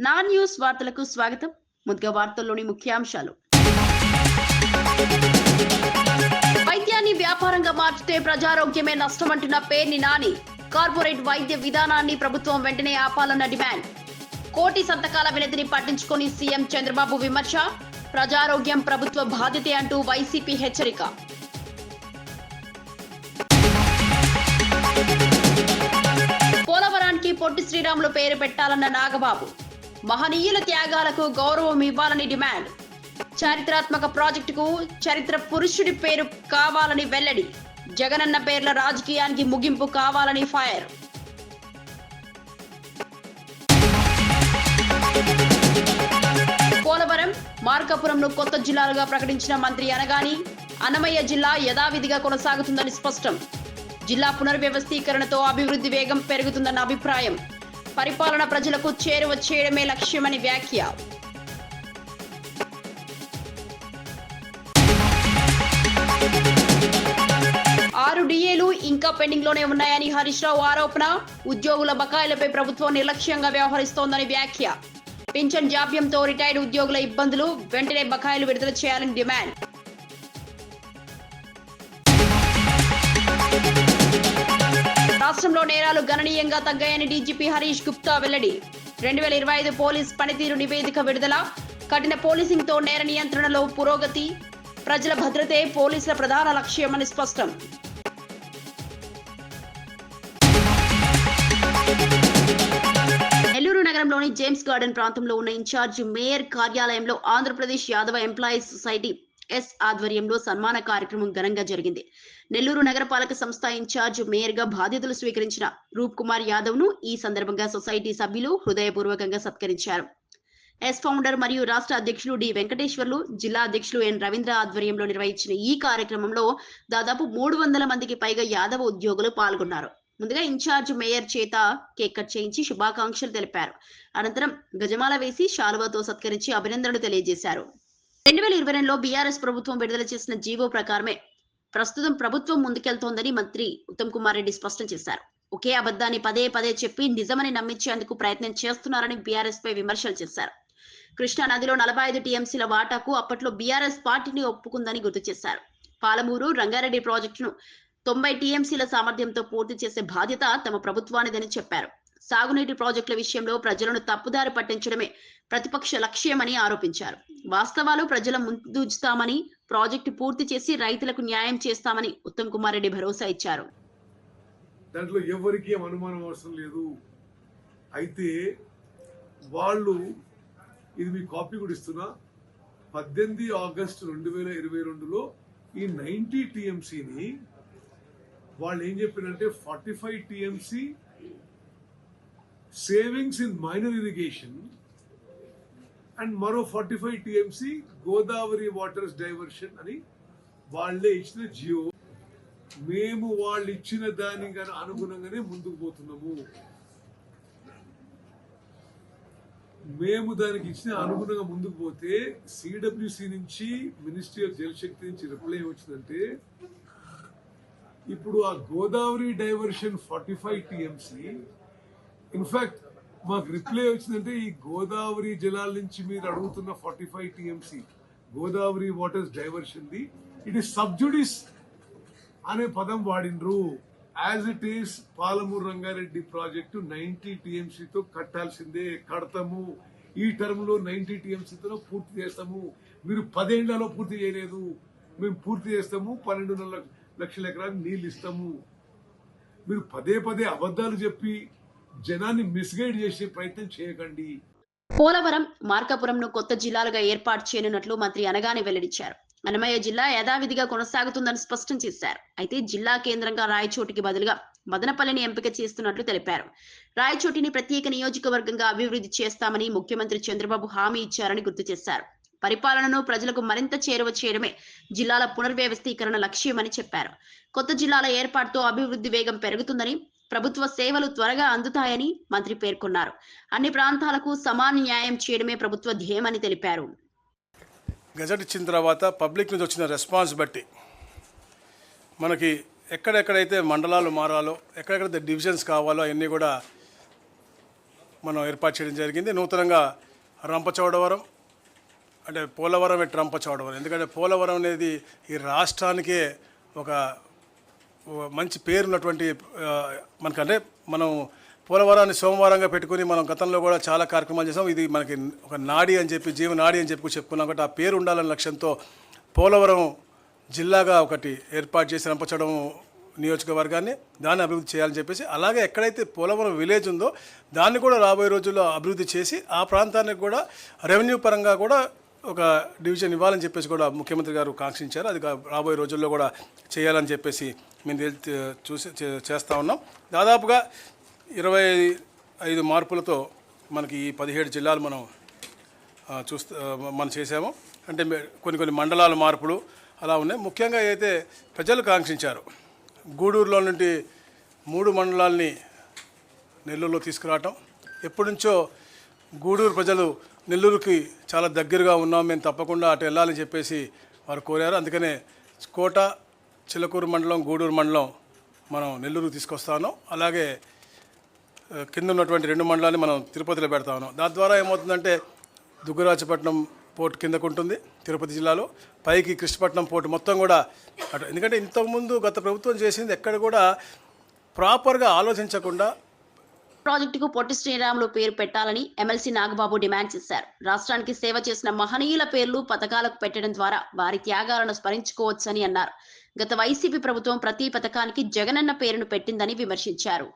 నా న్యూస్ వార్తలకు స్వాగతం. ముందుగా వార్తల్లోని ముఖ్యాంశాలు. వైద్యాన్ని వ్యాపారంగా మార్చితే ప్రజారోగ్యమే నష్టమంటున్న పేర్ని నాని. కార్పొరేట్ వైద్య విధానాన్ని ప్రభుత్వం వెంటనే ఆపాలన్న డిమాండ్. కోటి సంతకాల వినతిని పట్టించుకొని సీఎం చంద్రబాబు విమర్శ. ప్రజారోగ్యం ప్రభుత్వ బాధ్యతే అంటూ వైసీపీ హెచ్చరిక. పోలవరానికి పొట్టి శ్రీరాములు పేరు పెట్టాలన్న నాగబాబు. మహనీయుల త్యాగాలకు గౌరవం ఇవ్వాలని డిమాండ్. చారిత్రాత్మక ప్రాజెక్టుకు చరిత్ర పురుషుడి పేరు కావాలని వెల్లడి. జగనన్న పేర్ల రాజకీయానికి ముగింపు కావాలని ఫైర్. పోలవరం, మార్కాపురంను కొత్త జిల్లాలుగా ప్రకటించిన మంత్రి అనగాని. అన్నమయ్య జిల్లా యథావిధిగా కొనసాగుతుందని స్పష్టం. జిల్లా పునర్వ్యవస్థీకరణతో అభివృద్ధి వేగం పెరుగుతుందన్న అభిప్రాయం. పరిపాలన ప్రజలకు చేరువ చేయడమే లక్ష్యమని వ్యాఖ్య. ఆరు డిఏలు ఇంకా పెండింగ్ లోనే ఉన్నాయని హరీష్ రావు ఆరోపణ. ఉద్యోగుల బకాయిలపై ప్రభుత్వం నిర్లక్ష్యంగా వ్యవహరిస్తోందని వ్యాఖ్య. పింఛన్ జాప్యంతో రిటైర్డ్ ఉద్యోగుల ఇబ్బందులు, వెంటనే బకాయిలు విడుదల చేయాలని డిమాండ్. రాష్ట్రంలో నేరాలు గణనీయంగా తగ్గాయని డీజీపీ హరీష్ గుప్తా వెల్లడి. 2025 పోలీస్ పనితీరు నివేదిక విడుదల. కఠిన పోలీసింగ్తో నేర నియంత్రణలో పురోగతి. ప్రజల భద్రతే పోలీసుల ప్రధాన లక్ష్యమని స్పష్టం. నెల్లూరు నగరంలోని జేమ్స్ గార్డెన్ ప్రాంతంలో ఉన్న ఇన్ఛార్జ్ మేయర్ కార్యాలయంలో ఆంధ్రప్రదేశ్ యాదవ ఎంప్లాయీస్ సొసైటీ ఎస్ ఆధ్వర్యంలో సన్మాన కార్యక్రమం ఘనంగా జరిగింది. నెల్లూరు నగరపాలక సంస్థ ఇన్ఛార్జ్ మేయర్ గా బాధ్యతలు స్వీకరించిన రూప్ కుమార్ యాదవ్ ను ఈ సందర్భంగా సొసైటీ సభ్యులు హృదయపూర్వకంగా సత్కరించారు. ఎస్ ఫౌండర్ మరియు రాష్ట్ర అధ్యక్షులు డి వెంకటేశ్వర్లు, జిల్లా అధ్యక్షులు ఎన్ రవీంద్ర ఆధ్వర్యంలో నిర్వహించిన ఈ కార్యక్రమంలో దాదాపు 300 మందికి పైగా యాదవ ఉద్యోగులు పాల్గొన్నారు. ముందుగా ఇన్ఛార్జ్ మేయర్ చేత కేక్ కట్ చేయించి శుభాకాంక్షలు తెలిపారు. అనంతరం గజమాల వేసి శాలువాతో సత్కరించి అభినందనలు తెలియజేశారు. 2022లో బీఆర్ఎస్ ప్రభుత్వం విడుదల చేసిన జీవో ప్రకారమే ప్రస్తుతం ప్రభుత్వం ముందుకెళ్తోందని మంత్రి ఉత్తమ్ కుమార్ రెడ్డి స్పష్టం చేశారు. ఒకే అబద్ధాన్ని పదే పదే చెప్పి నిజమని నమ్మించేందుకు ప్రయత్నం చేస్తున్నారని బీఆర్ఎస్ పై విమర్శలు చేశారు. కృష్ణా నదిలో 45 టీఎంసీల వాటాకు అప్పట్లో బీఆర్ఎస్ పార్టీని ఒప్పుకుందని గుర్తు చేశారు. పాలమూరు, రంగారెడ్డి ప్రాజెక్టును 90 టీఎంసీల సామర్థ్యంతో పూర్తి చేసే బాధ్యత తమ ప్రభుత్వానిదని చెప్పారు. సాగునీటి ప్రాజెక్టుల విషయంలో ప్రజలను తప్పుదారి పట్టించడమే ప్రతిపక్ష లక్ష్యమని ఆరోపించారు. వాస్తవాలు ప్రజల ముందుంచుతామని, ప్రాజెక్టు పూర్తి చేసి రైతులకు న్యాయం చేస్తామని ఉత్తమ్ కుమార్ రెడ్డి భరోసా ఇచ్చారు. దాంట్లో ఎవరికి అనుమానం అవసరం లేదు. అయితే వాళ్ళు, ఇది మీ కాపీ కూడా ఇస్తున్నా, 18 ఆగస్టు 2022లో ఈ 90 టీఎంసీని వాళ్ళు ఏం చెప్పారంటే 45 TMC savings in minor irrigation and మరో 45 టీఎంసీ గోదావరి వాటర్స్ డైవర్షన్ అని వాళ్లే ఇచ్చిన జియో. మేము వాళ్ళు ఇచ్చిన దానికి అనుగుణంగానే ముందుకు పోతున్నాము. మేము దానికి ఇచ్చిన అనుగుణంగా ముందుకు పోతే సిడబ్ల్యూసి నుంచి, మినిస్ట్రీ ఆఫ్ జలశక్తి నుంచి రిప్లై వచ్చిందంటే ఇప్పుడు ఆ గోదావరి డైవర్షన్ 45 టీఎంసీ, ఇన్ఫాక్ట్ మాకు రిప్లై వచ్చిందంటే ఈ గోదావరి జలాల నుంచి మీరు అడుగుతున్న 45 TMC Godavari waters diversion the it is sub judice అనే పదం వాడినరు. As it is Palamuru Rangareddy project 90 టీఎంసీతో కట్టాల్సిందే, కడతాము. ఈ టర్మ్ లో 90 టీఎంసీతో పూర్తి చేస్తాము. మీరు 10 ఏళ్లలో పూర్తి చేయలేదు, మేము పూర్తి చేస్తాము, 12 లక్షల ఎకరాలు నీళ్ళు ఇస్తాము. మీరు పదే పదే అబద్ధాలు చెప్పి జనాన్ని మిస్గైడ్ చేసే ప్రయత్నం చేయకండి. పోలవరం, మార్కాపురంను కొత్త జిల్లాలుగా ఏర్పాటు చేయనున్నట్లు మంత్రి అనగానే వెల్లడించారు. అన్నమయ్య జిల్లా యథావిధిగా కొనసాగుతుందని స్పష్టం చేశారు. అయితే జిల్లా కేంద్రంగా రాయచోటికి బదులుగా మదనపల్లిని ఎంపిక చేస్తున్నట్లు తెలిపారు. రాయచోటిని ప్రత్యేక నియోజకవర్గంగా అభివృద్ధి చేస్తామని ముఖ్యమంత్రి చంద్రబాబు హామీ ఇచ్చారని గుర్తు చేశారు. పరిపాలనను ప్రజలకు మరింత చేరువ చేయడమే జిల్లాల పునర్వ్యవస్థీకరణ లక్ష్యమని చెప్పారు. కొత్త జిల్లాల ఏర్పాటుతో అభివృద్ధి వేగం పెరుగుతుందని, ప్రభుత్వ సేవలు త్వరగా అందుతాయని మంత్రి పేర్కొన్నారు. అన్ని ప్రాంతాలకు సమాన న్యాయం చేయడమే ప్రభుత్వ ధ్యేయమని తెలిపారు. గజెట్ ఇచ్చిన తర్వాత పబ్లిక్ నుంచి వచ్చిన రెస్పాన్స్ బట్టి మనకి ఎక్కడెక్కడైతే మండలాలు మారాలో, ఎక్కడెక్కడైతే డివిజన్స్ కావాలో అవన్నీ కూడా మనం ఏర్పాటు చేయడం జరిగింది. నూతనంగా రంపచోడవరం అంటే పోలవరం ఎట్ రంపచోడవరం, ఎందుకంటే పోలవరం అనేది ఈ రాష్ట్రానికే ఒక మంచి పేరున్నటువంటి మనకంటే మనం పోలవరాన్ని సోమవారంగా పెట్టుకుని మనం గతంలో కూడా చాలా కార్యక్రమాలు చేసాం. ఇది మనకి ఒక నాడి అని చెప్పి జీవనాడి అని చెప్పి చెప్పుకున్నాం కాబట్టి ఆ పేరు ఉండాలనే లక్ష్యంతో పోలవరం జిల్లాగా ఒకటి ఏర్పాటు చేసి రంపచోడవరం నియోజకవర్గాన్ని దాన్ని అభివృద్ధి చేయాలని చెప్పేసి, అలాగే ఎక్కడైతే పోలవరం విలేజ్ ఉందో దాన్ని కూడా రాబోయే రోజుల్లో అభివృద్ధి చేసి ఆ ప్రాంతానికి కూడా రెవెన్యూ పరంగా కూడా ఒక డివిజన్ ఇవ్వాలని చెప్పేసి కూడా ముఖ్యమంత్రి గారు కాంక్షించారు. అది రాబోయే రోజుల్లో కూడా చేయాలని చెప్పేసి మేము చేస్తూ ఉన్నాం. దాదాపుగా 25 మార్పులతో మనకి ఈ 17 జిల్లాలు మనం చేసాము. అంటే కొన్ని మండలాల మార్పులు అలా ఉన్నాయి. ముఖ్యంగా అయితే ప్రజలు కాంక్షించారు గూడూరులో నుండి 3 మండలాల్ని నెల్లూరులో తీసుకురావటం. ఎప్పటి నుంచో గూడూరు ప్రజలు నెల్లూరుకి చాలా దగ్గరగా ఉన్నాం, మేము తప్పకుండా అటు వెళ్ళాలని చెప్పేసి వారు కోరారు. అందుకనే కోట, చిలకూరు మండలం, గూడూరు మండలం మనం నెల్లూరుకు తీసుకొస్తా ఉన్నాం. అలాగే కింద ఉన్నటువంటి 2 మండలాన్ని మనం తిరుపతిలో పెడతా ఉన్నాం. దాని ద్వారా ఏమవుతుందంటే దుగ్గరాజపట్నం పోర్ట్ కిందకు ఉంటుంది తిరుపతి జిల్లాలో, పైకి కృష్ణపట్నం పోర్ట్ మొత్తం కూడా అటు. ఎందుకంటే ఇంతకుముందు గత ప్రభుత్వం చేసింది ఎక్కడ కూడా ప్రాపర్గా ఆలోచించకుండా ప్రాజెక్టుకు పొట్టి శ్రీరాములు పేరు పెట్టాలని ఎమ్మెల్సీ నాగబాబు డిమాండ్ చేశారు. రాష్ట్రానికి సేవ చేసిన మహనీయుల పేర్లు పథకాలకు పెట్టడం ద్వారా వారి త్యాగాలను స్మరించుకోవచ్చని అన్నారు. గత వైసీపీ ప్రభుత్వం ప్రతి పథకానికి జగనన్న పేరును పెట్టిందని విమర్శించారు.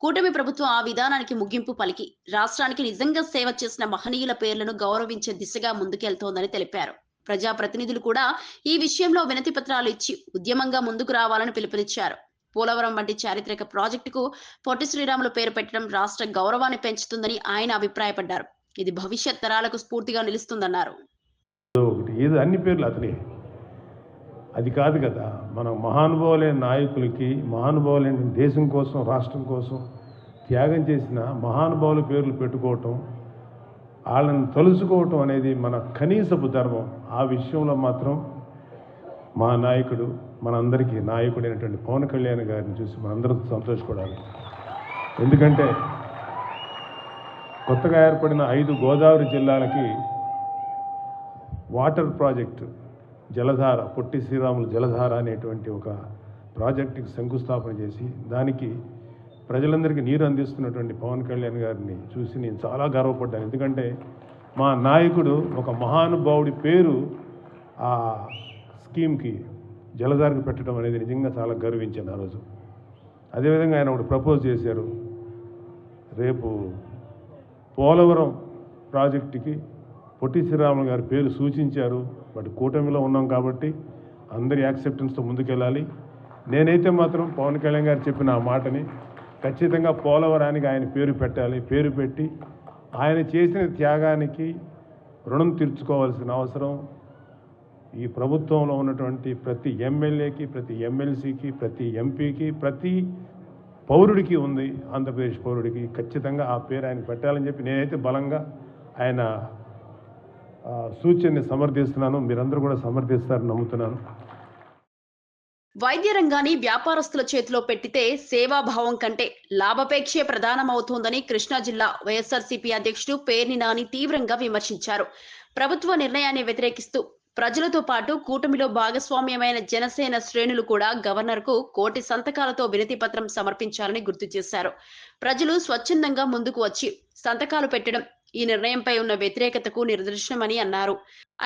కూటమి ప్రభుత్వం ఆ విధానానికి ముగింపు పలికి రాష్ట్రానికి నిజంగా సేవ చేసిన మహనీయుల పేర్లను గౌరవించే దిశగా ముందుకెళ్తోందని తెలిపారు. ప్రజాప్రతినిధులు కూడా ఈ విషయంలో వినతి పత్రాలు ఇచ్చి ఉద్యమంగా ముందుకు రావాలని పిలుపునిచ్చారు. పోలవరం వంటి చారిత్రక ప్రాజెక్టుకు పొట్టి శ్రీరాములు పేరు పెట్టడం రాష్ట్ర గౌరవాన్ని పెంచుతుందని ఆయన అభిప్రాయపడ్డారు. ఇది భవిష్యత్ తరాలకు స్ఫూర్తిగా నిలుస్తుందన్నారు. అన్ని పేర్లు అతనే, అది కాదు కదా. మనం మహానుభావులైన నాయకులకి, మహానుభావులైన దేశం కోసం, రాష్ట్రం కోసం త్యాగం చేసిన మహానుభావుల పేర్లు పెట్టుకోవటం, వాళ్ళని తలుచుకోవటం అనేది మన కనీసపు ధర్మం. ఆ విషయంలో మాత్రం మా నాయకుడు, మనందరికీ నాయకుడైనటువంటి పవన్ కళ్యాణ్ గారిని చూసి మనందరూ సంతోషపడాలి. ఎందుకంటే కొత్తగా ఏర్పడిన 5 గోదావరి జిల్లాలకి వాటర్ ప్రాజెక్టు జలధార, పొట్టి శ్రీరాములు జలధార అనేటువంటి ఒక ప్రాజెక్టుకి శంకుస్థాపన చేసి దానికి ప్రజలందరికీ నీరు అందిస్తున్నటువంటి పవన్ కళ్యాణ్ గారిని చూసి నేను చాలా గర్వపడ్డాను. ఎందుకంటే మా నాయకుడు ఒక మహానుభావుడి పేరు ఆ స్కీమ్కి, జలధారకు పెట్టడం అనేది నిజంగా చాలా గర్వించాను ఆ రోజు. అదేవిధంగా ఆయన ఒకటి ప్రపోజ్ చేశారు, రేపు పోలవరం ప్రాజెక్టుకి పొట్టి శ్రీరాములు గారి పేరు సూచించారు. బట్ కూటమిలో ఉన్నాం కాబట్టి అందరి యాక్సెప్టెన్స్తో ముందుకెళ్ళాలి. నేనైతే మాత్రం పవన్ కళ్యాణ్ గారు చెప్పిన ఆ మాటని ఖచ్చితంగా పోలవరానికి ఆయన పేరు పెట్టాలి. పేరు పెట్టి ఆయన చేసిన త్యాగానికి రుణం తీర్చుకోవాల్సిన అవసరం ఈ ప్రభుత్వంలో ఉన్నటువంటి ప్రతి ఎమ్మెల్యేకి, ప్రతి ఎమ్మెల్సీకి, ప్రతి ఎంపీకి, ప్రతి పౌరుడికి ఉంది. ఆంధ్రప్రదేశ్ పౌరుడికి ఖచ్చితంగా ఆ పేరు ఆయన పెట్టాలని చెప్పి నేనైతే బలంగా ఆయన సూచనని సమర్థిస్తున్నాను. మీరందరూ కూడా సమర్థిస్తారని నమ్ముతున్నాను. వైద్య రంగాన్ని వ్యాపారస్తుల చేతిలో పెట్టితే సేవాభావం కంటే లాభాపేక్షే ప్రధానమవుతోందని కృష్ణా జిల్లా వైఎస్ఆర్సీపీ అధ్యక్షుడు పేర్ని నాని తీవ్రంగా విమర్శించారు. ప్రభుత్వ నిర్ణయాన్ని వ్యతిరేకిస్తూ ప్రజలతో పాటు కూటమిలో భాగస్వామ్యమైన జనసేన శ్రేణులు కూడా గవర్నర్కు 1,000 సంతకాలతో వినతి పత్రం సమర్పించాలని గుర్తు చేశారు. ప్రజలు స్వచ్ఛందంగా ముందుకు వచ్చి సంతకాలు పెట్టడం ఈ నిర్ణయంపై ఉన్న వ్యతిరేకతకు నిదర్శనమని అన్నారు.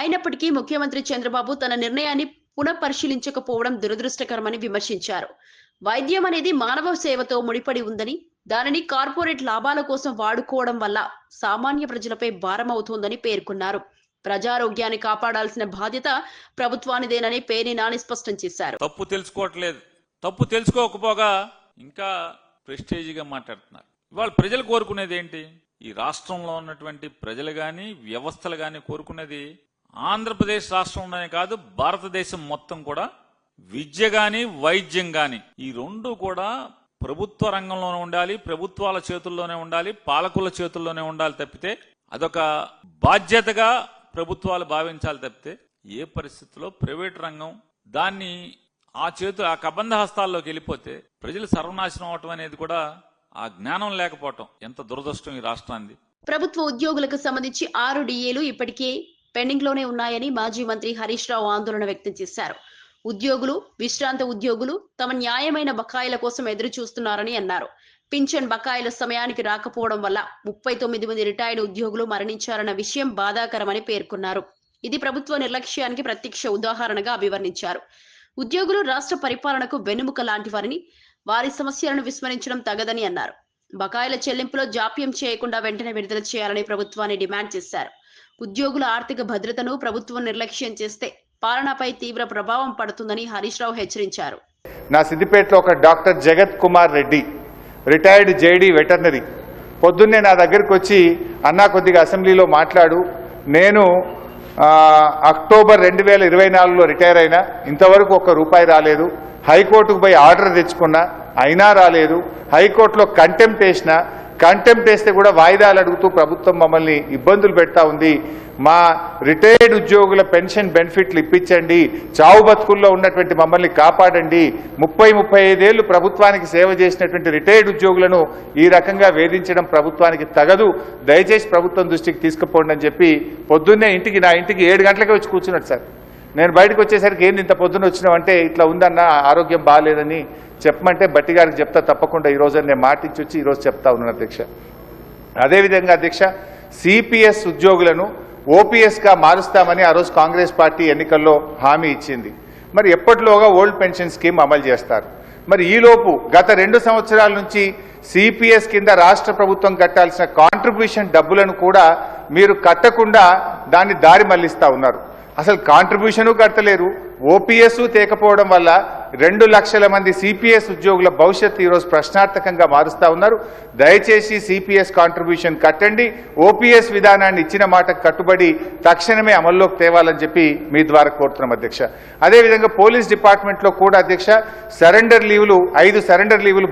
అయినప్పటికీ ముఖ్యమంత్రి చంద్రబాబు తన నిర్ణయాన్ని పునఃపరిశీలించకపోవడం దురదృష్టకరమని విమర్శించారు. వైద్యం అనేది మానవ సేవతో ముడిపడి ఉందని, దానిని కార్పొరేట్ లాభాల కోసం వాడుకోవడం వల్ల సామాన్య ప్రజలపై భారమవుతోందని పేర్కొన్నారు. ప్రజారోగ్యాన్ని కాపాడాల్సిన బాధ్యత ప్రభుత్వానిదేనని పేర్ని నాని స్పష్టం చేశారు. తప్పు తెలుసుకోవట్లేదు, తప్పు తెలుసుకోకపోగా ఇంకా ప్రెస్టేజీగా మాట్లాడుతున్నారు. ఇవాళ ప్రజలు కోరుకునేది ఏంటి? ఈ రాష్ట్రంలో ఉన్నటువంటి ప్రజలు కానీ, వ్యవస్థలు కానీ కోరుకునేది ఆంధ్రప్రదేశ్ రాష్ట్రంలోనే కాదు, భారతదేశం మొత్తం కూడా విద్య గాని, వైద్యం గాని ఈ రెండు కూడా ప్రభుత్వ రంగంలోనే ఉండాలి, ప్రభుత్వాల చేతుల్లోనే ఉండాలి, పాలకుల చేతుల్లోనే ఉండాలి తప్పితే అదొక బాధ్యతగా ప్రభుత్వాలు భావించాలి తప్పితే ఏ పరిస్థితుల్లో ప్రైవేట్ రంగం దాన్ని ఆ కబంధ హస్తాల్లోకి వెళ్ళిపోతే ప్రజలు సర్వనాశనం అవటం అనేది కూడా ఆ జ్ఞానం లేకపోవటం ఎంత దురదృష్టం ఈ రాష్ట్రానికి. ప్రభుత్వ ఉద్యోగులకు సంబంధించి 6 డిఏలు ఇప్పటికే పెండింగ్ లోనే ఉన్నాయని మాజీ మంత్రి హరీష్ రావు ఆందోళన వ్యక్తం చేశారు. ఉద్యోగులు, విశ్రాంత ఉద్యోగులు తమ న్యాయమైన బకాయిల కోసం ఎదురు చూస్తున్నారని అన్నారు. పింఛన్ బకాయిల సమయానికి రాకపోవడం వల్ల 39 మంది రిటైర్డ్ ఉద్యోగులు మరణించారన్న విషయం బాధాకరమని పేర్కొన్నారు. ఇది ప్రభుత్వ నిర్లక్ష్యానికి ప్రత్యక్ష ఉదాహరణగా అభివర్ణించారు. ఉద్యోగులు రాష్ట్ర పరిపాలనకు వెన్నెముక లాంటివారని, వారి సమస్యలను విస్మరించడం తగదని అన్నారు. బకాయిల చెల్లింపులో జాప్యం చేయకుండా వెంటనే విడుదల చేయాలని ప్రభుత్వాన్ని డిమాండ్ చేశారు. ఉద్యోగుల ఆర్థిక భద్రతను ప్రభుత్వం నిర్లక్ష్యం చేస్తే పాలనపై తీవ్ర ప్రభావం పడుతుందని హరీష్ రావు హెచ్చరించారు. నా సిద్దిపేటలో ఒక డాక్టర్ జగత్ Kumar Reddy, retired JD veterinary, పొద్దున్నే నా దగ్గరికి వచ్చి అన్నా కొద్దిగా అసెంబ్లీలో మాట్లాడు, నేను అక్టోబర్ 2024లో రిటైర్ అయినా, ఇంతవరకు ₹1 రాలేదు, హైకోర్టుకు పోయి ఆర్డర్ తెచ్చుకున్నా అయినా రాలేదు, హైకోర్టులో కంటెంప్ట్ వేస్తే కూడా వాయిదాలు అడుగుతూ ప్రభుత్వం మమ్మల్ని ఇబ్బందులు పెడతా ఉంది. మా రిటైర్డ్ ఉద్యోగుల పెన్షన్ బెనిఫిట్లు ఇప్పించండి, చావు బతుకుల్లో ఉన్నటువంటి మమ్మల్ని కాపాడండి, 30-35 ఏళ్లు ప్రభుత్వానికి సేవ చేసినటువంటి రిటైర్డ్ ఉద్యోగులను ఈ రకంగా వేధించడం ప్రభుత్వానికి తగదు, దయచేసి ప్రభుత్వం దృష్టికి తీసుకుపోండి అని చెప్పి పొద్దున్నే నా ఇంటికి 7 గంటలకే వచ్చి కూర్చున్నాడు సార్. నేను బయటకు వచ్చేసరికి ఏంది ఇంత పొద్దున్న వచ్చినావంటే, ఇట్లా ఉందన్న ఆరోగ్యం బాగాలేదని చెప్పమంటే బట్టి గారికి చెప్తా తప్పకుండా ఈరోజు నేను మాటించి వచ్చి ఈరోజు చెప్తా ఉన్నాను అధ్యక్ష. అదేవిధంగా అధ్యక్ష, సిపిఎస్ ఉద్యోగులను ఓపీఎస్గా మారుస్తామని ఆ రోజు కాంగ్రెస్ పార్టీ ఎన్నికల్లో హామీ ఇచ్చింది. మరి ఎప్పటిలోగా ఓల్డ్ పెన్షన్ స్కీమ్ అమలు చేస్తారు? మరి ఈలోపు గత 2 సంవత్సరాల నుంచి సిపిఎస్ కింద రాష్ట్ర ప్రభుత్వం కట్టాల్సిన కాంట్రిబ్యూషన్ డబ్బులను కూడా మీరు కట్టకుండా దాన్ని దారి మళ్లిస్తా ఉన్నారు. అసలు కాంట్రిబ్యూషను కట్టలేరు, ఓపీఎస్ తేకపోవడం వల్ల 2 లక్షల మంది సిపిఎస్ ఉద్యోగుల భవిష్యత్తు ఈరోజు ప్రశ్నార్థకంగా మారుస్తా ఉన్నారు. దయచేసి సిపిఎస్ కాంట్రిబ్యూషన్ కట్టండి, ఓపీఎస్ విధానాన్ని ఇచ్చిన మాటకు కట్టుబడి తక్షణమే అమల్లోకి తేవాలని చెప్పి మీ ద్వారా కోరుతున్నాం అధ్యక్ష. అదేవిధంగా పోలీస్ డిపార్ట్మెంట్లో కూడా అధ్యక్ష, సరెండర్ లీవులు 5 సరెండర్ లీవులు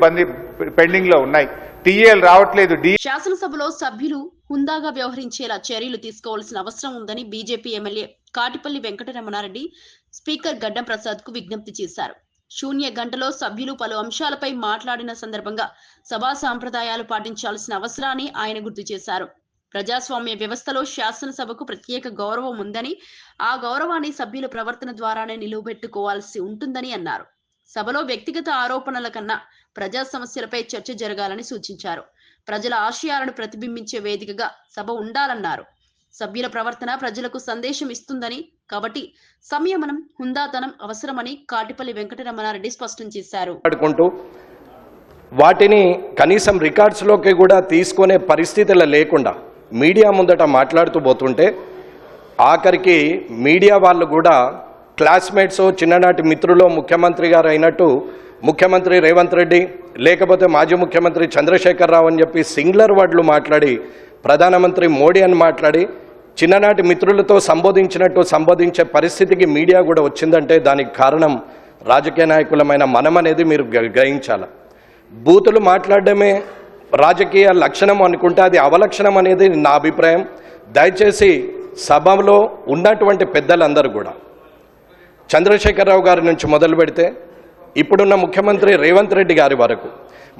పెండింగ్ లో ఉన్నాయి, టీఏలు రావట్లేదు. శాసనసభలో సభ్యులు హుందాగా వ్యవహరించేలా చర్యలు తీసుకోవాల్సిన అవసరం ఉందని BJP MLA Katipalli Venkataramana Reddy speaker గడ్డం ప్రసాద్ కు విజ్ఞప్తి చేశారు. శూన్య గంటలో సభ్యులు పలు అంశాలపై మాట్లాడిన సందర్భంగా సభా సాంప్రదాయాలు పాటించాల్సిన అవసరాన్ని ఆయన గుర్తు చేశారు. ప్రజాస్వామ్య వ్యవస్థలో శాసనసభకు ప్రత్యేక గౌరవం ఉందని, ఆ గౌరవాన్ని సభ్యుల ప్రవర్తన ద్వారానే నిలువబెట్టుకోవాల్సి ఉంటుందని అన్నారు. సభలో వ్యక్తిగత ఆరోపణల కన్నా ప్రజా సమస్యలపై చర్చ జరగాలని సూచించారు. ప్రజల ఆశయాలను ప్రతిబింబించే వేదికగా సభ ఉండాలన్నారు. సభ్యుల ప్రవర్తన ప్రజలకు సందేశం ఇస్తుందని, కాబట్టి సంయమనం, హుందాతనం అవసరమని కాటిపల్లి వెంకటరమణారెడ్డి స్పష్టం చేశారు. వాటిని కనీసం రికార్డ్స్లోకి కూడా తీసుకునే పరిస్థితులు లేకుండా మీడియా ముందట మాట్లాడుతూ పోతుంటే, ఆఖరికి మీడియా వాళ్ళు కూడా క్లాస్మేట్స్, చిన్ననాటి మిత్రులు ముఖ్యమంత్రి గారు అయినట్టు ముఖ్యమంత్రి రేవంత్ రెడ్డి లేకపోతే మాజీ ముఖ్యమంత్రి చంద్రశేఖరరావు అని చెప్పి సింగులర్ వర్డ్లు మాట్లాడి, ప్రధానమంత్రి మోడీ అని మాట్లాడి చిన్ననాటి మిత్రులతో సంబోధించే పరిస్థితికి మీడియా కూడా వచ్చిందంటే దానికి కారణం రాజకీయ నాయకులమైన మనం అనేది మీరు గ్రహించాలి. బూతులు మాట్లాడడమే రాజకీయ లక్షణం అనుకుంటే అది అవలక్షణం అనేది నా అభిప్రాయం. దయచేసి సభలో ఉన్నటువంటి పెద్దలందరూ కూడా చంద్రశేఖరరావు గారి నుంచి మొదలు పెడితే ఇప్పుడున్న ముఖ్యమంత్రి రేవంత్ రెడ్డి గారి వరకు,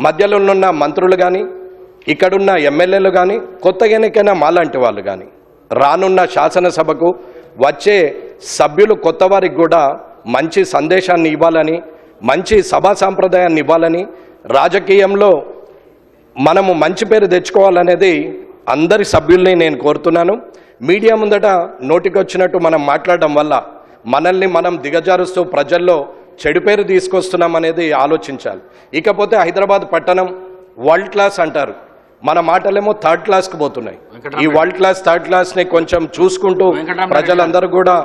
మధ్యలో ఉన్న మంత్రులు కానీ, ఇక్కడున్న ఎమ్మెల్యేలు కానీ, కొత్తగా ఎన్నికైన మాలాంటి వాళ్ళు కానీ, రానున్న శాసనసభకు వచ్చే సభ్యులు కొత్త వారికి కూడా మంచి సందేశాన్ని ఇవ్వాలని, మంచి సభా సాంప్రదాయాన్ని ఇవ్వాలని, రాజకీయంలో మనము మంచి పేరు తెచ్చుకోవాలనేది అందరి సభ్యుల్ని నేను కోరుతున్నాను. మీడియా ముందట నోటికొచ్చినట్టు మనం మాట్లాడడం వల్ల మనల్ని మనం దిగజారుస్తూ ప్రజల్లో చెడు పేరు తీసుకొస్తున్నాం అనేది ఆలోచించాలి. ఇకపోతే హైదరాబాద్ పట్టణం వరల్డ్ క్లాస్ అంటారు, మన మాటలేమో థర్డ్ క్లాస్కి పోతున్నాయి. ఈ వరల్డ్ క్లాస్ థర్డ్ క్లాస్ని కొంచెం చూసుకుంటూ ప్రజలందరూ కూడా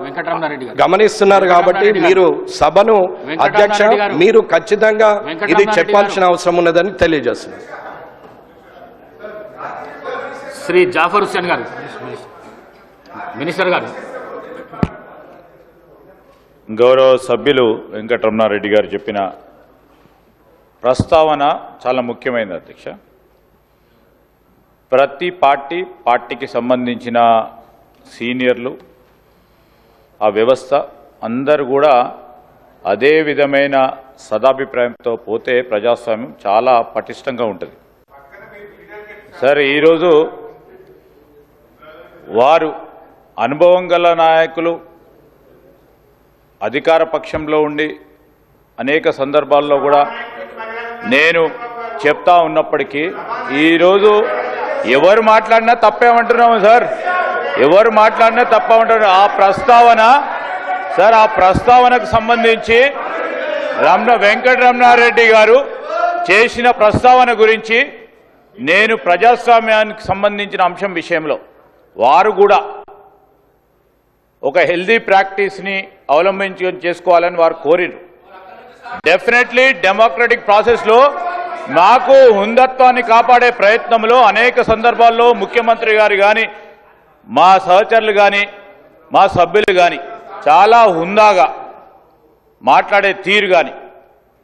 గమనిస్తున్నారు. కాబట్టి మీరు సభను అధ్యక్ష మీరు ఖచ్చితంగా ఇది చెప్పాల్సిన అవసరం ఉన్నదని తెలియజేస్తున్నారు. శ్రీ జాఫర్ హుస్సేన్ గారు, మినిస్టర్ గారు. గౌరవ సభ్యులు వెంకటరమణారెడ్డి గారు చెప్పిన ప్రస్తావన చాలా ముఖ్యమైనది అధ్యక్ష. ప్రతి పార్టీకి సంబంధించిన సీనియర్లు, ఆ వ్యవస్థ అందరూ కూడా అదే విధమైన సదాభిప్రాయంతో పోతే ప్రజాస్వామ్యం చాలా పటిష్టంగా ఉంటుంది. సార్ ఈరోజు వారు అనుభవం గల నాయకులు అధికార పక్షంలో ఉండి అనేక సందర్భాల్లో కూడా నేను చెప్తా ఉన్నప్పటికీ ఈరోజు ఎవరు మాట్లాడినా తప్పేమంటున్నాము సార్, ఎవరు మాట్లాడినా తప్పేమంటున్నారు. ఆ ప్రస్తావన సార్, ఆ ప్రస్తావనకు సంబంధించి వెంకటరమణారెడ్డి గారు చేసిన ప్రస్తావన గురించి నేను ప్రజాస్వామ్యానికి సంబంధించిన అంశం విషయంలో వారు కూడా ఒక హెల్దీ ప్రాక్టీస్ని చేసుకోవాలని వారు కోరిరు. డెఫినెట్లీ డెమోక్రటిక్ ప్రాసెస్లో మాకు హుందత్వాన్ని కాపాడే ప్రయత్నంలో అనేక సందర్భాల్లో ముఖ్యమంత్రి గారు కానీ మా సహచరులు కానీ మా సభ్యులు కానీ చాలా హుందాగా మాట్లాడే తీరు కానీ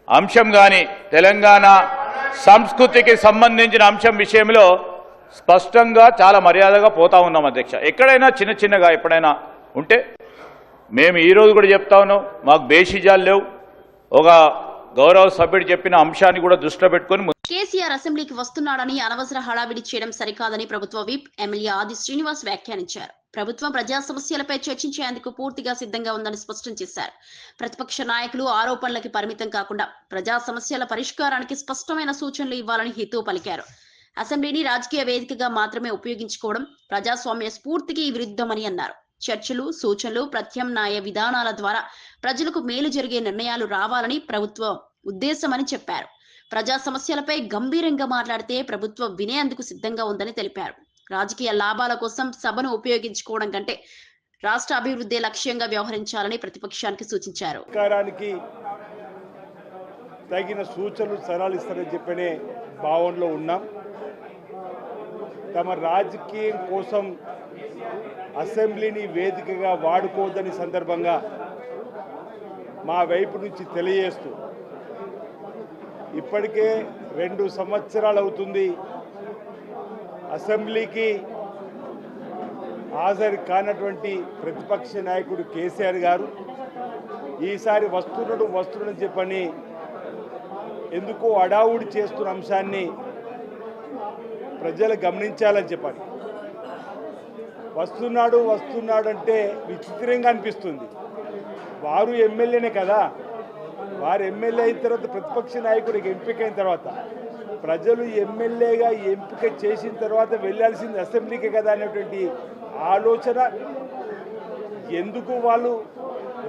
అంశం కానీ తెలంగాణ సంస్కృతికి సంబంధించిన అంశం విషయంలో స్పష్టంగా చాలా మర్యాదగా పోతా ఉన్నాం అధ్యక్ష. ఎక్కడైనా చిన్నగా ఎప్పుడైనా ఉంటే మేము ఈరోజు కూడా చెప్తా ఉన్నాం, మాకు బేషిజాలు లేవు. ఒక గౌరవ సభ్యుడు చెప్పిన అంశాన్ని కూడా దృష్టిలో పెట్టుకొని కేసీఆర్ అసెంబ్లీకి వస్తున్నాడని అనవసర హడావిడి చేయడం సరికాదని ప్రభుత్వ విప్ ఎమ్మెల్యే ఆది శ్రీనివాస్ వ్యాఖ్యానించారు. ప్రభుత్వం ప్రజా సమస్యలపై చర్చించేందుకు పూర్తిగా సిద్ధంగా ఉందని స్పష్టం చేశారు. ప్రతిపక్ష నాయకులు ఆరోపణలకి పరిమితం కాకుండా ప్రజా సమస్యల పరిష్కారానికి స్పష్టమైన సూచనలు ఇవ్వాలని హితవు పలికారు. అసెంబ్లీని రాజకీయ వేదికగా మాత్రమే ఉపయోగించుకోవడం ప్రజాస్వామ్య స్ఫూర్తికి విరుద్ధమని అన్నారు. చర్చలు, సూచనలు, ప్రత్యామ్నాయ విధానాల ద్వారా ప్రజలకు మేలు జరిగే నిర్ణయాలు రావాలని ప్రభుత్వం ఉద్దేశమని చెప్పారు. ప్రజా సమస్యలపై గంభీరంగా మాట్లాడితే ప్రభుత్వం వినేందుకు సిద్ధంగా ఉందని తెలిపారు. రాజకీయ లాభాల కోసం సభను ఉపయోగించుకోవడం కంటే రాష్ట్ర అభివృద్ధి లక్ష్యంగా వ్యవహరించాలని ప్రతిపక్షానికి సూచించారు. సర్కారానికి తగిన సూచనలు సలహాలు ఇస్తారని చెప్పనే భావనలో ఉన్నాం. తమ రాజకీయం కోసం అసెంబ్లీని వేదికగా వాడుకోవద్దని సందర్భంగా మా వైపు నుంచి తెలియజేస్తూ, ఇప్పటికే 2 సంవత్సరాలు అవుతుంది అసెంబ్లీకి హాజరు కానటువంటి ప్రతిపక్ష నాయకుడు కేసీఆర్ గారు ఈసారి వస్తున్నాడని చెప్పని ఎందుకో అడావుడి చేస్తున్న అంశాన్ని ప్రజలు గమనించాలని చెప్పాలి. వస్తున్నాడంటే విచిత్రంగా అనిపిస్తుంది. వారు ఎమ్మెల్యేనే కదా, వారు ఎమ్మెల్యే అయిన తర్వాత ప్రతిపక్ష నాయకుడికి ఎంపికైన తర్వాత ప్రజలు ఎమ్మెల్యేగా ఎంపిక చేసిన తర్వాత వెళ్ళాల్సింది అసెంబ్లీకే కదా అనేటువంటి ఆలోచన ఎందుకు వాళ్ళు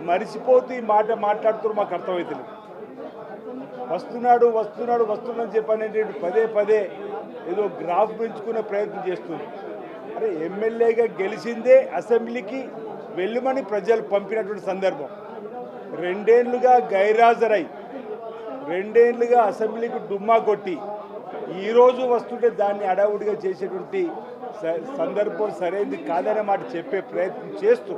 మరిచిపోతూ ఈ మాట మాట్లాడుతున్నారు మాకు అర్థమవుతుంది. వస్తున్నాడని చెప్పనేటువంటి పదే ఏదో గ్రాఫ్ పెంచుకునే ప్రయత్నం చేస్తుంది. అరే, ఎమ్మెల్యేగా గెలిచిందే అసెంబ్లీకి వెళ్ళమని ప్రజలు పంపినటువంటి సందర్భం. 2 ఏళ్లుగా గైరాజరై 2 ఏళ్లుగా అసెంబ్లీకి డుమ్మా కొట్టి ఈరోజు వస్తుంటే దాన్ని అడావుడిగా చేసేటువంటి సందర్భం సరైనది కాదనే మాట చెప్పే ప్రయత్నం చేస్తూ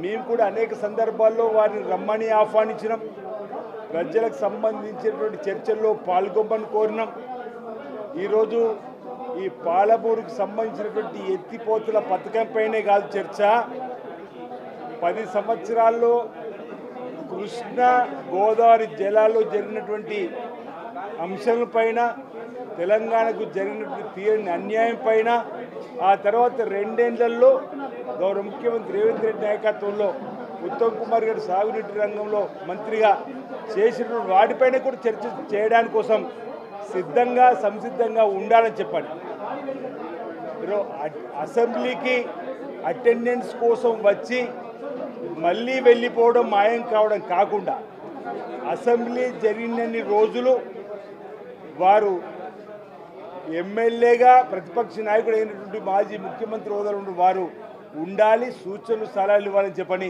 మేము కూడా అనేక సందర్భాల్లో వారిని రమ్మని ఆహ్వానించినాం. ప్రజలకు సంబంధించినటువంటి చర్చల్లో పాల్గొమ్మని కోరినాం. ఈరోజు ఈ పాలమూరుకు సంబంధించినటువంటి ఎత్తిపోతుల పథకంపైనే కాదు చర్చ, 10 సంవత్సరాల్లో కృష్ణా గోదావరి జలాల్లో జరిగినటువంటి అంశాలపైన, తెలంగాణకు జరిగినటువంటి తీరని అన్యాయం పైన, ఆ తర్వాత 2 ఏళ్లలో గౌరవ ముఖ్యమంత్రి రేవంత్ రెడ్డి నాయకత్వంలో ఉత్తమ్ కుమార్ గారు సాగునీటి రంగంలో మంత్రిగా చేసినటువంటి వాటిపైన కూడా చర్చ చేయడానికి కోసం సంసిద్ధంగా ఉండాలని చెప్పండి. అసెంబ్లీకి అటెండెన్స్ కోసం వచ్చి మళ్ళీ వెళ్ళిపోవడం, మాయం కావడం కాకుండా అసెంబ్లీ జరిగినన్ని రోజులు వారు ఎమ్మెల్యేగా ప్రతిపక్ష నాయకుడు అయినటువంటి మాజీ ముఖ్యమంత్రి హోదాలో వారు ఉండాలి, సూచనలు సలహాలు ఇవ్వాలని చెప్పని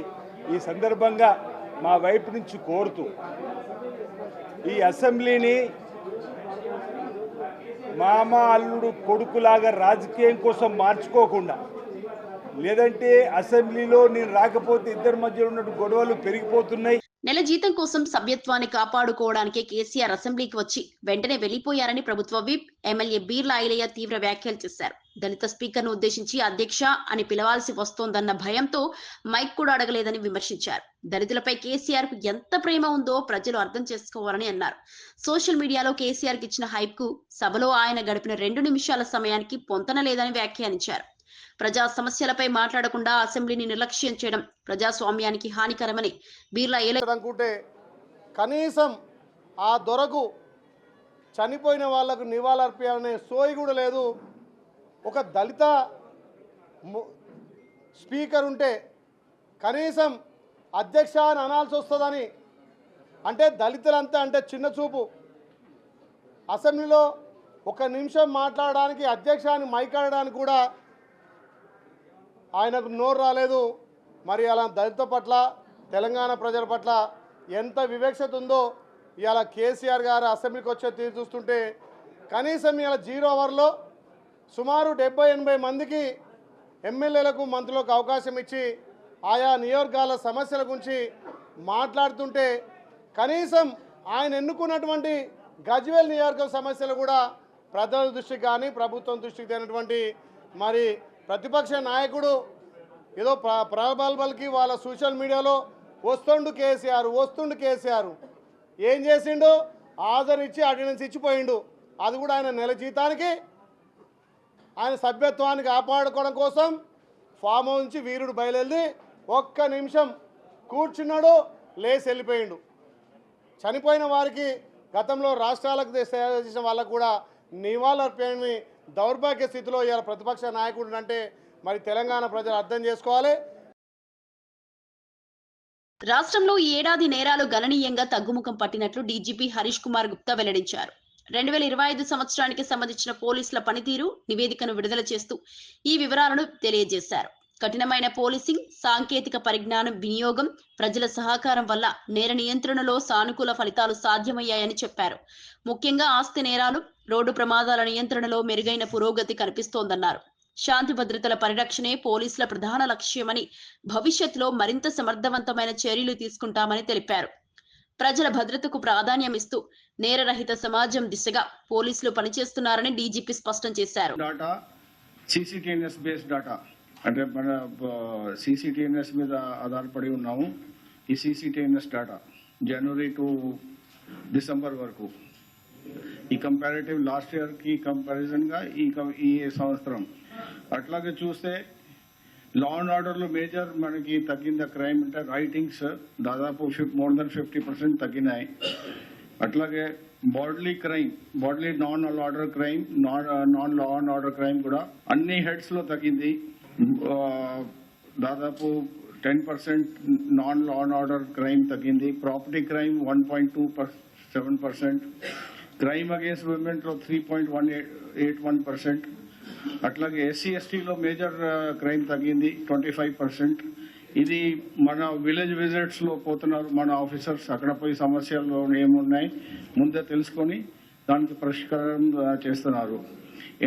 ఈ సందర్భంగా మా వైపు నుంచి కోరుతూ, ఈ అసెంబ్లీని మామ అల్లుడు కొడుకులాగా రాజకీయం కోసం మార్చుకోకుండా, లేదంటే అసెంబ్లీలో నేను రాకపోతే ఇద్దరి మధ్య ఉన్నట్టు గొడవలు పెరిగిపోతున్నాయి. నెల జీతం కోసం సభ్యత్వాన్ని కాపాడుకోవడానికి కేసీఆర్ అసెంబ్లీకి వచ్చి వెంటనే వెళ్లిపోయారని ప్రభుత్వ విప్ ఎమ్మెల్యే బీర్లా ఐలయ్య తీవ్ర వ్యాఖ్యలు చేశారు. దళిత స్పీకర్ను ఉద్దేశించి అధ్యక్ష అని పిలవాల్సి వస్తోందన్న భయంతో మైక్ కూడా అడగలేదని విమర్శించారు. దళితులపై కేసీఆర్ కు ఎంత ప్రేమ ఉందో ప్రజలు అర్థం చేసుకోవాలని అన్నారు. సోషల్ మీడియాలో కేసీఆర్ కి ఇచ్చిన హైప్ కు సభలో ఆయన గడిపిన 2 నిమిషాల సమయానికి పొంతన లేదని వ్యాఖ్యానించారు. ప్రజా సమస్యలపై మాట్లాడకుండా అసెంబ్లీని నిర్లక్ష్యం చేయడం ప్రజాస్వామ్యానికి హానికరమని బీర్లా అనుకుంటే కనీసం ఆ దొరకు చనిపోయిన వాళ్లకు నివాళులర్పించాలనే సోయి కూడా లేదు. ఒక దళిత స్పీకర్ ఉంటే కనీసం అధ్యక్ష అని అనాల్సి వస్తుందని అంటే దళితులంతా అంటే చిన్న చూపు. అసెంబ్లీలో 1 నిమిషం మాట్లాడడానికి అధ్యక్ష అని మైకాడడానికి కూడా ఆయనకు నోరు రాలేదు. మరి అలా దళిత పట్ల తెలంగాణ ప్రజల పట్ల ఎంత వివక్షత ఉందో ఇవాళ కేసీఆర్ గారు అసెంబ్లీకి వచ్చే తీరు చూస్తుంటే కనీసం ఇవాళ 0 అవర్లో సుమారు 70-80 మందికి ఎమ్మెల్యేలకు మంత్రులకు అవకాశం ఇచ్చి ఆయా నియోజకవర్గాల సమస్యల గురించి మాట్లాడుతుంటే కనీసం ఆయన ఎన్నుకున్నటువంటి గజ్వేల్ నియోజకవర్గ సమస్యలు కూడా ప్రజల దృష్టికి కానీ ప్రభుత్వం దృష్టికి తేనటువంటి మరి ప్రతిపక్ష నాయకుడు ఏదో ప్రబల్బల్కి వాళ్ళ సోషల్ మీడియాలో వస్తుండు కేసీఆర్ ఏం చేసిండు? హాజరు ఇచ్చి అటెండెన్స్ ఇచ్చిపోయిండు. అది కూడా ఆయన నెల జీతానికి ఆయన సభ్యత్వాన్ని కాపాడుకోవడం కోసం ఫామ్ హౌస్ నుంచి వీరుడు బయలుదేరి 1 నిమిషం కూర్చున్నాడు, లేచి వెళ్ళిపోయిండు. చనిపోయిన వారికి గతంలో రాష్ట్రాలకు సేవ చేసిన వాళ్ళకు కూడా నివాళులర్పణని దౌర్భాగ్య స్థితిలో ఇవాళ ప్రతిపక్ష నాయకుడు అంటే మరి తెలంగాణ ప్రజలు అర్థం చేసుకోవాలి. రాష్ట్రంలో ఈ ఏడాది నేరాలు గణనీయంగా తగ్గుముఖం పట్టినట్లు డీజీపీ హరీష్ కుమార్ గుప్తా వెల్లడించారు. 2025 సంవత్సరానికి సంబంధించిన పోలీసుల పనితీరు నివేదికను విడుదల చేస్తూ ఈ వివరాలను తెలియజేశారు. కఠినమైన పోలీసింగ్, సాంకేతిక పరిజ్ఞానం వినియోగం, ప్రజల సహకారం వల్ల నేర నియంత్రణలో సానుకూల ఫలితాలు సాధ్యమయ్యాయని చెప్పారు. ముఖ్యంగా ఆస్తి నేరాలు, రోడ్డు ప్రమాదాల నియంత్రణలో మెరుగైన పురోగతి కనిపిస్తోందన్నారు. శాంతి భద్రతల పరిరక్షణే పోలీసుల ప్రధాన లక్ష్యమని, భవిష్యత్తులో మరింత సమర్థవంతమైన చర్యలు తీసుకుంటామని తెలిపారు. ప్రజల భద్రతకు ప్రాధాన్యం ఇస్తూ నేరరహిత సమాజం దిశగా పోలీసులు పనిచేస్తున్నారని డీజీపీ స్పష్టం చేశారు. సీసీటీఎన్ఎస్ బేస్డ్ డాటా అంటే మన సీసీటీఎన్ఎస్ మీద ఆధారపడి ఉన్నాము. ఈ CCTNS data January to December వరకు ఈ కంపారిటివ్ లాస్ట్ ఇయర్కి కంపారిజన్గా ఈ సంవత్సరం అట్లాగే చూస్తే లా అండ్ ఆర్డర్లో మేజర్ మనకి తగ్గింది. క్రైమ్ అంటే రైటింగ్స్ దాదాపు మోర్ దెన్ 50% తగ్గినాయి. అట్లాగే bodily non order crime, non law and order crime కూడా అన్ని హెడ్స్లో తగ్గింది. దాదాపు 10% non law and order crime తగ్గింది. ప్రాపర్టీ క్రైమ్ 1.27%, క్రైమ్ అగేన్స్ట్ విమెన్లో 3.81%. అట్లాగే ఎస్సీ ఎస్టీలో మేజర్ క్రైమ్ తగ్గింది 25%. ఇది మన విలేజ్ విజిట్స్లో పోతున్నారు మన ఆఫీసర్స్, అక్కడ పోయి సమస్యలు ఏమున్నాయి ముందే తెలుసుకొని దానికి పరిష్కారం చేస్తున్నారు.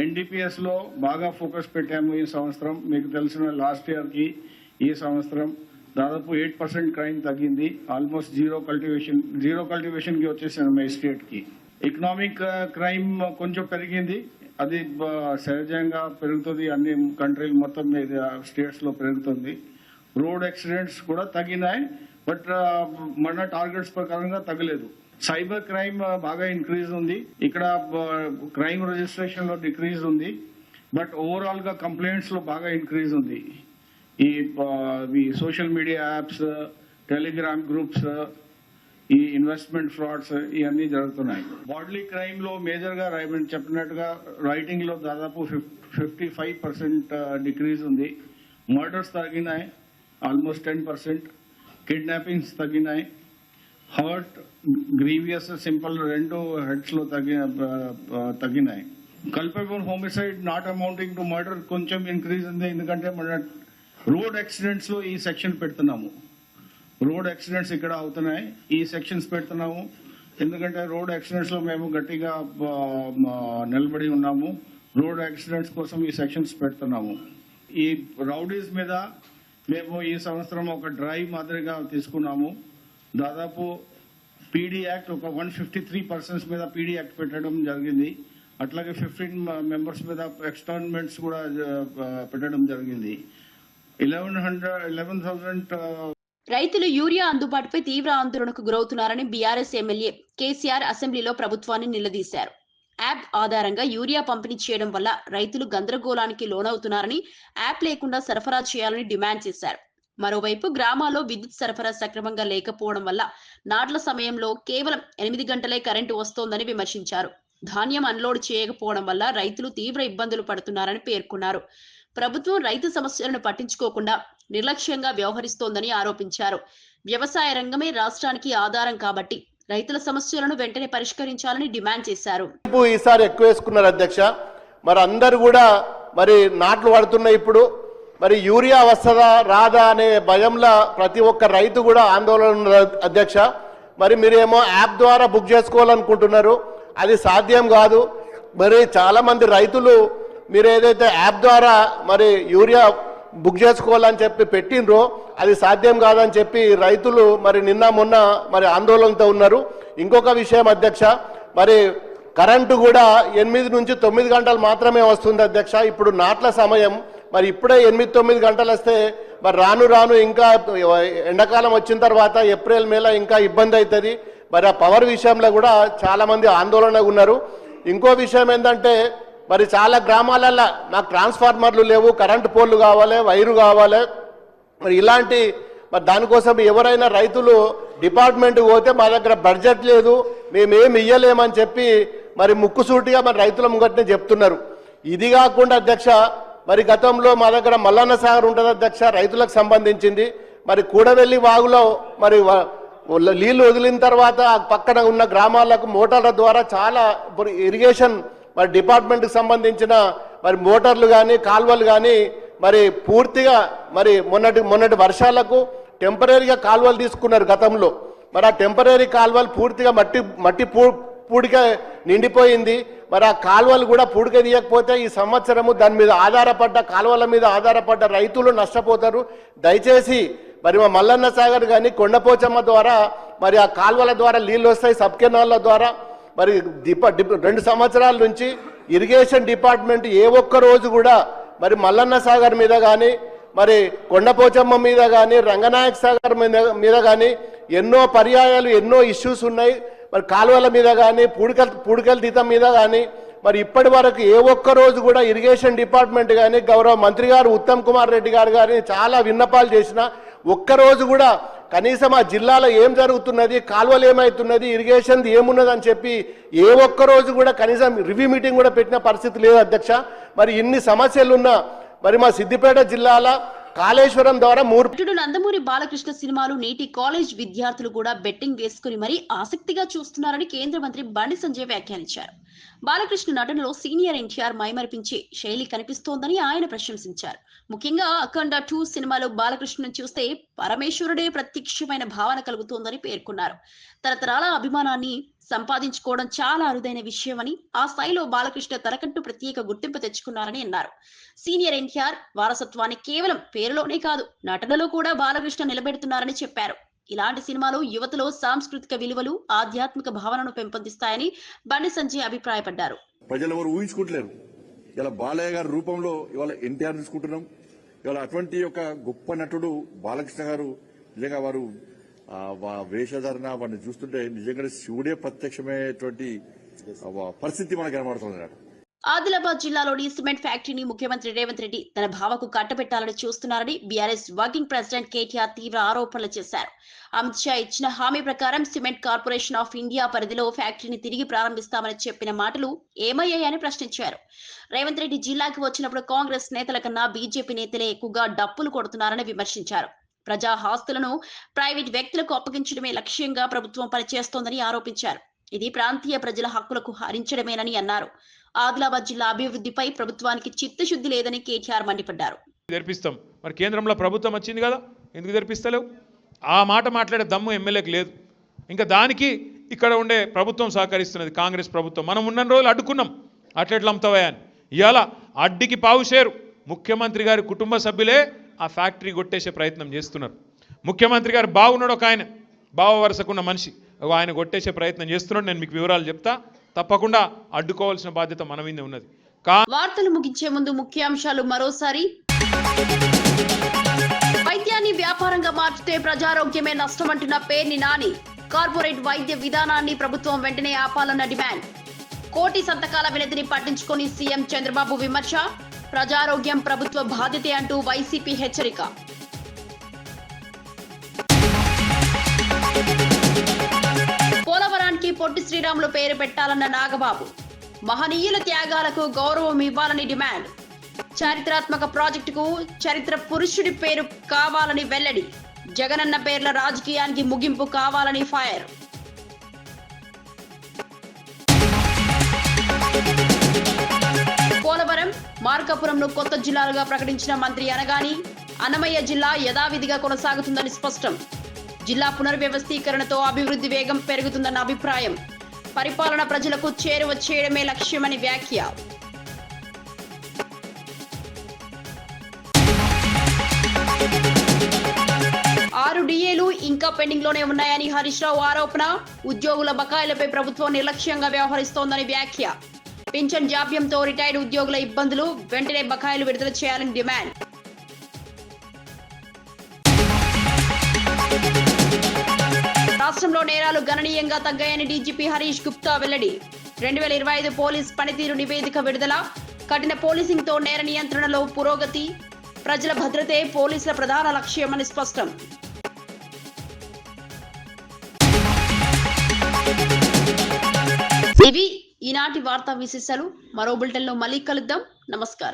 ఎన్డీపీఎస్లో బాగా ఫోకస్ పెట్టాము ఈ సంవత్సరం. మీకు తెలిసిన లాస్ట్ ఇయర్కి ఈ సంవత్సరం దాదాపు 8% క్రైమ్ తగ్గింది. ఆల్మోస్ట్ జీరో కల్టివేషన్కి వచ్చేసాను మై స్టేట్కి. ఎకనామిక్ క్రైమ్ కొంచెం పెరిగింది, అది సహజంగా పెరుగుతుంది, అన్ని కంట్రీలు మొత్తం మీద స్టేట్స్లో పెరుగుతుంది. రోడ్ యాక్సిడెంట్స్ కూడా తగ్గినాయి, బట్ మన టార్గెట్స్ ప్రకారంగా తగ్గలేదు. సైబర్ క్రైమ్ బాగా ఇంక్రీజ్ ఉంది. ఇక్కడ క్రైమ్ రిజిస్ట్రేషన్ లో డిక్రీజ్ ఉంది, బట్ ఓవరాల్ గా కంప్లైంట్స్ లో బాగా ఇంక్రీజ్ ఉంది. ఈ social media apps, Telegram groups, ఈ ఇన్వెస్ట్మెంట్ ఫ్రాడ్స్ ఇవన్నీ జరుగుతున్నాయి. బాడీలీ క్రైమ్ లో మేజర్ గా చెప్పినట్టుగా రైటింగ్ లో దాదాపు 55% డిక్రీజ్ ఉంది. మర్డర్స్ తగ్గినాయి ఆల్మోస్ట్ 10%, కిడ్నాపింగ్స్ తగ్గినాయి. హర్ట్, గ్రీవియస్, సింపుల్ 2 హెడ్స్ లో తగ్గినాయి. Culpable homicide not amounting to murder కొంచెం ఇంక్రీజ్ ఉంది, ఎందుకంటే మన రోడ్ యాక్సిడెంట్స్ లో ఈ సెక్షన్ పెడుతున్నాము. రోడ్ యాక్సిడెంట్స్ ఇక్కడ అవుతున్నాయి, ఈ సెక్షన్స్ పెడుతున్నాము. ఎందుకంటే రోడ్ యాక్సిడెంట్స్ లో మేము గట్టిగా నిలబడి ఉన్నాము. రోడ్ యాక్సిడెంట్స్ కోసం ఈ సెక్షన్స్ పెడుతున్నాము. ఈ రౌడీస్ మీద మేము ఈ సంవత్సరం ఒక డ్రైవ్ మాదిరిగా తీసుకున్నాము. దాదాపు పీడీ యాక్ట్ ఒక 153 పర్సన్స్ మీద పీడీ యాక్ట్ పెట్టడం జరిగింది. అట్లాగే 15 మెంబర్స్ మీద ఎక్స్టర్న్మెంట్స్ కూడా పెట్టడం జరిగింది. 11,000 రైతులు యూరియా అందుబాటుపై తీవ్ర ఆందోళనకు గురవుతున్నారని బీఆర్ఎస్ ఎమ్మెల్యే కేసీఆర్ అసెంబ్లీలో ప్రభుత్వాన్ని నిలదీశారు. యాప్ ఆధారంగా యూరియా పంపిణీ చేయడం వల్ల రైతులు గందరగోళానికి లోనవుతున్నారని యాప్ లేకుండా సరఫరా చేయాలని డిమాండ్ చేశారు. మరోవైపు గ్రామాల్లో విద్యుత్ సరఫరా సక్రమంగా లేకపోవడం వల్ల నాట్ల సమయంలో కేవలం 8 గంటలే కరెంటు వస్తోందని విమర్శించారు. ధాన్యం అన్లోడ్ చేయకపోవడం వల్ల రైతులు తీవ్ర ఇబ్బందులు పడుతున్నారని పేర్కొన్నారు. ప్రభుత్వం రైతు సమస్యలను పట్టించుకోకుండా నిర్లక్ష్యంగా వ్యవహరిస్తోందని ఆరోపించారు. వ్యవసాయ రంగమే రాష్ట్రానికి ఆధారం కాబట్టి రైతుల సమస్యలను వెంటనే పరిష్కరించాలని డిమాండ్ చేశారు. ఈసారి ఎక్కువ వేసుకున్నారు అధ్యక్ష. మరి అందరు కూడా మరి నాట్లు పడుతున్నాయి. ఇప్పుడు మరి యూరియా వస్తుందా రాదా అనే భయంలో ప్రతి ఒక్క రైతు కూడా ఆందోళన ఉన్నారు అధ్యక్ష. మరి మీరేమో యాప్ ద్వారా బుక్ చేసుకోవాలనుకుంటున్నారు, అది సాధ్యం కాదు. మరి చాలా మంది రైతులు మీరు ఏదైతే యాప్ ద్వారా మరి యూరియా బుక్ చేసుకోవాలని చెప్పి పెట్టినరో అది సాధ్యం కాదని చెప్పి రైతులు మరి నిన్న మొన్న మరి ఆందోళనతో ఉన్నారు. ఇంకొక విషయం అధ్యక్ష, మరి కరెంటు కూడా 8 నుంచి 9 గంటలు మాత్రమే వస్తుంది అధ్యక్ష. ఇప్పుడు నాట్ల సమయం, మరి ఇప్పుడే 8-9 గంటలు వస్తే మరి రాను రాను ఇంకా ఎండాకాలం వచ్చిన తర్వాత ఏప్రిల్ మేలో ఇంకా ఇబ్బంది అవుతుంది. మరి ఆ పవర్ విషయంలో కూడా చాలామంది ఆందోళనగా ఉన్నారు. ఇంకో విషయం ఏంటంటే మరి చాలా గ్రామాలల్లో మాకు ట్రాన్స్ఫార్మర్లు లేవు, కరెంటు పోల్లు కావాలి, వైరు కావాలి. మరి ఇలాంటి మరి దానికోసం ఎవరైనా రైతులు డిపార్ట్మెంట్కి పోతే మా దగ్గర బడ్జెట్ లేదు, మేమేమి ఇయ్యలేమని చెప్పి మరి ముక్కుసూటిగా మరి రైతుల ముంగట్నే చెప్తున్నారు. ఇది కాకుండా అధ్యక్ష, మరి గతంలో మా దగ్గర మల్లన్న సాగర్ ఉంటుంది అధ్యక్ష, రైతులకు సంబంధించింది. మరి కూడవెల్లి వాగులో మరి నీళ్లు వదిలిన తర్వాత పక్కన ఉన్న గ్రామాలకు మోటార్ల ద్వారా చాలా ఇరిగేషన్ మరి డిపార్ట్మెంట్కి సంబంధించిన మరి మోటార్లు కానీ కాల్వలు కానీ మరి పూర్తిగా మరి మొన్నటి వర్షాలకు టెంపరీగా కాల్వలు తీసుకున్నారు గతంలో. మరి ఆ టెంపరీ కాల్వలు పూర్తిగా మట్టి పూడిక నిండిపోయింది. మరి ఆ కాల్వలు కూడా పూడిక తీయకపోతే ఈ సంవత్సరము దాని మీద ఆధారపడ్డ కాల్వల మీద ఆధారపడ్డ రైతులు నష్టపోతారు. దయచేసి మరి మా మల్లన్న సాగర్ కానీ కొండపోచమ్మ ద్వారా మరి ఆ కాల్వల ద్వారా నీళ్ళు వస్తాయి, సబ్ కెనాల్ల ద్వారా. మరి 2 సంవత్సరాల నుంచి ఇరిగేషన్ డిపార్ట్మెంట్ ఏ ఒక్క రోజు కూడా మరి మల్లన్న సాగర్ మీద కానీ మరి కొండపోచమ్మ మీద కానీ రంగనాయక సాగర్ మీద కానీ ఎన్నో పర్యాయాలు ఎన్నో ఇష్యూస్ ఉన్నాయి. మరి కాలువల మీద కానీ పూడికల తీతం మీద కానీ మరి ఇప్పటి వరకు ఏ ఒక్క రోజు కూడా ఇరిగేషన్ డిపార్ట్మెంట్ కానీ గౌరవ మంత్రి గారు ఉత్తమ్ కుమార్ రెడ్డి గారు కానీ చాలా విన్నపాలు చేసినా ఒక్కరోజు కూడా కనీసం ఆ జిల్లాలో ఏం జరుగుతున్నది, కాలువలు ఏమవుతున్నది, ఇరిగేషన్ ఏమున్నదని చెప్పి ఏ ఒక్క రోజు కూడా కనీసం రివ్యూ మీటింగ్ కూడా పెట్టిన పరిస్థితి లేదు అధ్యక్ష. మరి ఇన్ని సమస్యలున్నా మరి మా సిద్దిపేట జిల్లాల కాళేశ్వరం ద్వారా నందమూరి బాలకృష్ణ సినిమాలు నేటి కాలేజ్ విద్యార్థులు కూడా బెట్టింగ్ వేసుకుని మరీ ఆసక్తిగా చూస్తున్నారని కేంద్ర మంత్రి బండి సంజయ్ వ్యాఖ్యానించారు. బాలకృష్ణ నటనలో సీనియర్ ఎన్టీఆర్ మైమరిపించే శైలి కనిపిస్తోందని ఆయన ప్రశంసించారు. ముఖ్యంగా అఖండ 2 సినిమాలో బాలకృష్ణను చూస్తే పరమేశ్వరుడే ప్రత్యక్షమైన భావన కలుగుతోందని పేర్కొన్నారు. తరతరాల అభిమానాన్ని సంపాదించుకోవడం చాలా అరుదైన విషయమని, ఆ స్థాయిలో బాలకృష్ణ తనకంటూ ప్రత్యేక గుర్తింపు తెచ్చుకున్నారని అన్నారు. సీనియర్ ఎన్టీఆర్ వారసత్వాన్ని కేవలం పేరులోనే కాదు నటనలో కూడా బాలకృష్ణ నిలబెడుతున్నారని చెప్పారు. ఇలాంటి సినిమాలు యువతలో సాంస్కృతిక విలువలు, ఆధ్యాత్మిక భావనను పెంపొందిస్తాయని బండి సంజయ్ అభిప్రాయపడ్డారు. ప్రజలు ఎవరు ఊహించుకుంటలేరు. ఇలా బాలయ్య గారి రూపంలో ఇవాళ ఎన్టీఆర్ తీసుకుంటున్నాం. ఇవాళ అటువంటి యొక్క గొప్ప నటుడు బాలకృష్ణ గారు నిజంగా వారు వేషధారణ వారిని చూస్తుంటే నిజంగా శివుడే ప్రత్యక్షమైనటువంటి పరిస్థితి మనకు కనబడుతుంది. ఆదిలాబాద్ జిల్లాలోని సిమెంట్ ఫ్యాక్టరీని ముఖ్యమంత్రి రేవంత్ రెడ్డి తన భావకు కట్టబెట్టాలని చూస్తున్నారని బీఆర్ఎస్ వర్కింగ్ ప్రెసిడెంట్ కేటీఆర్ తీవ్ర ఆరోపణలు చేశారు. అమిత్ షా ఇచ్చిన హామీ ప్రకారం సిమెంట్ కార్పొరేషన్ ఆఫ్ ఇండియా పరిధిలో ఫ్యాక్టరీని తిరిగి ప్రారంభిస్తామని చెప్పిన మాటలు ఏమయ్యాయని ప్రశ్నించారు. రేవంత్ రెడ్డి జిల్లాకి వచ్చినప్పుడు కాంగ్రెస్ నేతల కన్నా బీజేపీ నేతలే ఎక్కువగా డప్పులు కొడుతున్నారని విమర్శించారు. ప్రజా ఆస్తులను ప్రైవేట్ వ్యక్తులకు అప్పగించడమే లక్ష్యంగా ప్రభుత్వం పనిచేస్తోందని ఆరోపించారు. ఇది ప్రాంతీయ ప్రజల హక్కులకు హరించడమేనని అన్నారు. ఆదిలాబాద్ జిల్లా అభివృద్ధిపై ప్రభుత్వానికి చిత్తశుద్ధి లేదని కేటీఆర్ మండిపడ్డారు. తెరిపిస్తాం, మరి కేంద్రంలో ప్రభుత్వం వచ్చింది కదా, ఎందుకు తెరిపిస్తలేవు? ఆ మాట మాట్లాడే దమ్ము ఎమ్మెల్యేకి లేదు. ఇంకా దానికి ఇక్కడ ఉండే ప్రభుత్వం సహకరిస్తున్నది, కాంగ్రెస్ ప్రభుత్వం. మనం ఉన్న రోజులు అడ్డుకున్నాం, అట్లెట్లా అమ్ముతావా అని. ఇవాళ అడ్డికి పావుషేరు ముఖ్యమంత్రి గారి కుటుంబ సభ్యులే ఆ ఫ్యాక్టరీ కొట్టేసే ప్రయత్నం చేస్తున్నారు. ముఖ్యమంత్రి గారు బాగున్నాడు, ఒక ఆయన బావ వరుసకున్న మనిషి, ఆయన కొట్టేసే ప్రయత్నం చేస్తున్నాడు. నేను మీకు వివరాలు చెప్తా. తప్పకుండా అడ్డుకోవాల్సిన బాధ్యత మన మీద ఉన్నది. వార్తలు ముగించే ముందు ముఖ్యాంశాలు మరోసారి. వైద్యాన్ని వ్యాపారంగా మార్చితే ప్రజారోగ్యమే నష్టమంటున్న పేర్ని నాని. కార్పొరేట్ వైద్య విధానాన్ని ప్రభుత్వం వెంటనే ఆపాలన్న డిమాండ్. కోటి సంతకాల వినతిని పట్టించుకొని సీఎం చంద్రబాబు విమర్శ. ప్రజారోగ్యం ప్రభుత్వ బాధ్యతే అంటూ వైసీపీ హెచ్చరిక. పోలవరానికి పొట్టి శ్రీరాములు పేరు పెట్టాలన్న నాగబాబు. మహనీయుల త్యాగాలకు గౌరవం ఇవ్వాలని డిమాండ్. చారిత్రాత్మక ప్రాజెక్టుకు చరిత్ర పురుషుడి పేరు కావాలని వెల్లడి. జగనన్న పేర్ల రాజకీయానికి ముగింపు కావాలని ఫైర్. పోలవరం, మార్కాపురంను కొత్త జిల్లాలుగా ప్రకటించిన మంత్రి అనగాని అన్నమయ్య జిల్లా యథావిధిగా కొనసాగుతుందని స్పష్టం. జిల్లా పునర్వ్యవస్థీకరణతో అభివృద్ధి వేగం పెరుగుతుందన్న అభిప్రాయం. పరిపాలన ప్రజలకు చేరువ చేయడమే లక్ష్యమని వ్యాఖ్య. 6 డిఏలు ఇంకా పెండింగ్ లోనే ఉన్నాయని హరీష్ రావు ఆరోపణ. ఉద్యోగుల బకాయిలపై ప్రభుత్వం నిర్లక్ష్యంగా వ్యవహరిస్తోందని వ్యాఖ్య. పింఛన్ జాప్యంతో రిటైర్డ్ ఉద్యోగుల ఇబ్బందులు, వెంటనే బకాయిలు విడుదల చేయాలని డిమాండ్. రాష్ట్రంలో నేరాలు గణనీయంగా తగ్గాయని డీజీపీ హరీష్ గుప్తా వెల్లడి. 2025 పోలీస్ పనితీరు నివేదిక విడుదల. కఠిన పోలీసింగ్ తో నేర నియంత్రణలో పురోగతి. ప్రజల భద్రతే పోలీసుల ప్రధాన లక్ష్యమని స్పష్టం. ఇవి ఈనాటి వార్తా విశేషాలు. మరో బులెటిన్లో మళ్ళీ కలుద్దాం. నమస్కారం.